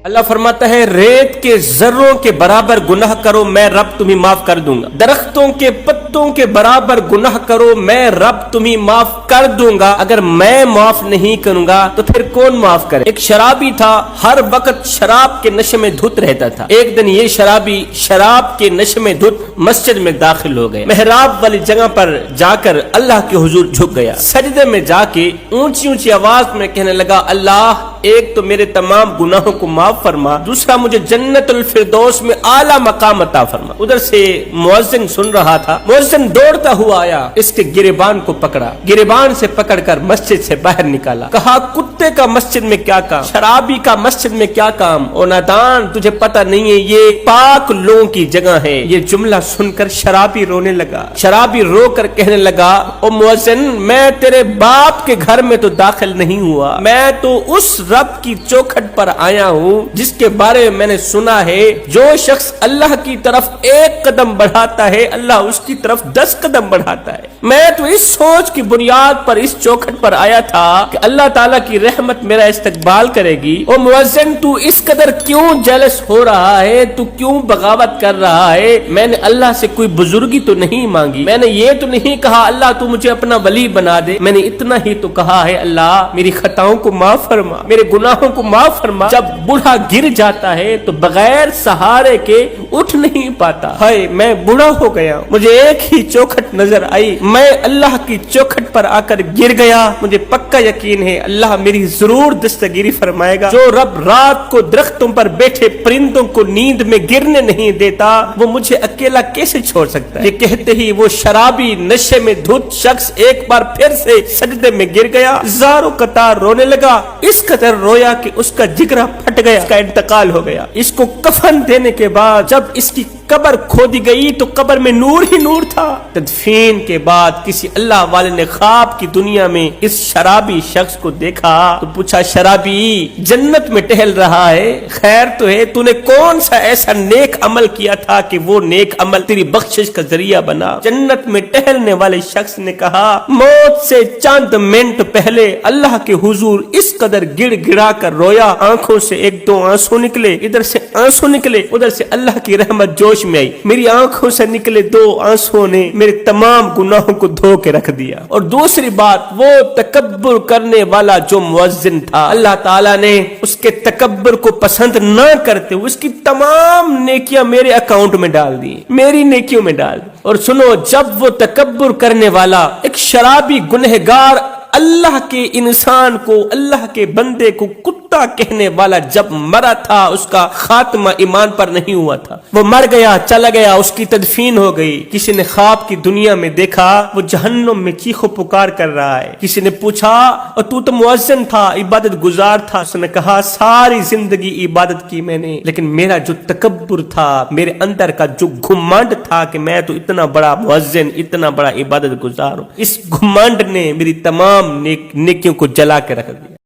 اللہ فرماتا ہے ریت کے ذروں کے برابر گناہ کرو میں رب تمہیں معاف کر دوں گا، درختوں کے پتوں کے برابر گناہ کرو میں رب تمہیں معاف کر دوں گا۔ اگر میں معاف نہیں کروں گا تو پھر کون معاف کرے؟ ایک شرابی تھا، ہر وقت شراب کے نشے میں دھت رہتا تھا۔ ایک دن یہ شرابی شراب کے نشے میں دھت مسجد میں داخل ہو گئے، محراب والی جگہ پر جا کر اللہ کے حضور جھک گیا، سجدے میں جا کے اونچی اونچی آواز میں کہنے لگا اللہ ایک تو میرے تمام گناہوں کو معاف فرما، دوسرا مجھے جنت الفردوس میں اعلیٰ مقام عطا فرما۔ ادھر سے مؤذن سن رہا تھا، مؤذن دوڑتا ہوا آیا، اس کے گریبان کو پکڑا، گریبان سے پکڑ کر مسجد سے باہر نکالا، کہا کتے کا مسجد میں کیا کام، شرابی کا مسجد میں کیا کام، او نادان تجھے پتہ نہیں ہے یہ پاک لوگوں کی جگہ ہے۔ یہ جملہ سن کر شرابی رونے لگا، شرابی رو کر کہنے لگا او مؤذن میں تیرے باپ کے گھر میں تو داخل نہیں ہوا، میں تو اس رب کی چوکھٹ پر آیا ہوں جس کے بارے میں نے سنا ہے جو شخص اللہ کی طرف ایک قدم بڑھاتا ہے اللہ اس کی طرف 10 قدم بڑھاتا ہے۔ میں تو اس سوچ کی بنیاد پر اس چوکھٹ پر آیا تھا کہ اللہ تعالیٰ کی رحمت میرا استقبال کرے گی۔ او مؤذن تو اس قدر کیوں جیلس ہو رہا ہے، تو کیوں بغاوت کر رہا ہے؟ میں نے اللہ سے کوئی بزرگی تو نہیں مانگی، میں نے یہ تو نہیں کہا اللہ تو مجھے اپنا ولی بنا دے، میں نے اتنا ہی تو کہا ہے اللہ میری خطاؤں کو معاف فرما، میرے گناہوں کو معاف فرما۔ جب بوڑھا گر جاتا ہے تو بغیر سہارے کے اٹھ نہیں پاتا، ہائے میں بوڑھا ہو گیا، مجھے ایک ہی چوکھٹ نظر آئی، میں اللہ کی چوکھٹ پر آ کر گر گیا، مجھے پکا یقین ہے اللہ میری ضرور دستگیری فرمائے گا۔ جو رب رات کو درختوں پر بیٹھے پرندوں کو نیند میں گرنے نہیں دیتا وہ مجھے اکیلا کیسے چھوڑ سکتا ہے؟ یہ کہتے ہی وہ شرابی نشے میں دھت شخص ایک بار پھر سے سجدے میں گر گیا، زاروں قطار رونے لگا، اس قدر رویا کہ اس کا جگرہ پھٹ گیا، اس کا انتقال ہو گیا۔ اس کو کفن دینے کے بعد جب اس کی قبر کھودی گئی تو قبر میں نور ہی نور تھا۔ تدفین کے بعد کسی اللہ والے نے خواب کی دنیا میں اس شرابی شخص کو دیکھا تو پوچھا شرابی جنت میں ٹہل رہا ہے، خیر تو ہے، تو نے کون سا ایسا نیک عمل کیا تھا کہ وہ نیک عمل تیری بخشش کا ذریعہ بنا؟ جنت میں ٹہلنے والے شخص نے کہا موت سے چند منٹ پہلے اللہ کے حضور اس قدر گڑ گڑا کر رویا، آنکھوں سے ایک دو آنسو نکلے، ادھر سے آنسو نکلے، ادھر سے اللہ کی رحمت جوش میں آئی، میری آنکھوں سے نکلے 2 آنسو نے میرے تمام گناہوں کو دھو کے رکھ دیا۔ اور دوسری بات وہ تکبر کرنے والا جو مؤذن تھا اللہ تعالیٰ نے اس کے تکبر کو پسند نہ کرتے ہوئے اس کی تمام نیکیاں میرے اکاؤنٹ میں ڈال دی، میری نیکیوں میں ڈال دی۔ اور سنو جب وہ تکبر کرنے والا ایک شرابی گنہگار اللہ کے انسان کو اللہ کے بندے کو کتا کہنے والا جب مرا تھا اس کا خاتمہ ایمان پر نہیں ہوا تھا، وہ مر گیا چلا گیا، اس کی تدفین ہو گئی۔ کسی نے خواب کی دنیا میں دیکھا وہ جہنم میں چیخو پکار کر رہا ہے، کسی نے پوچھا اور تو مؤذن تھا عبادت گزار تھا، اس نے کہا ساری زندگی عبادت کی میں نے لیکن میرا جو تکبر تھا میرے اندر کا جو گھمنڈ تھا کہ میں تو اتنا بڑا مؤذن اتنا بڑا عبادت گزار ہوں، اس گھمنڈ نے میری تمام نیکیوں کو جلا کے رکھ دیا۔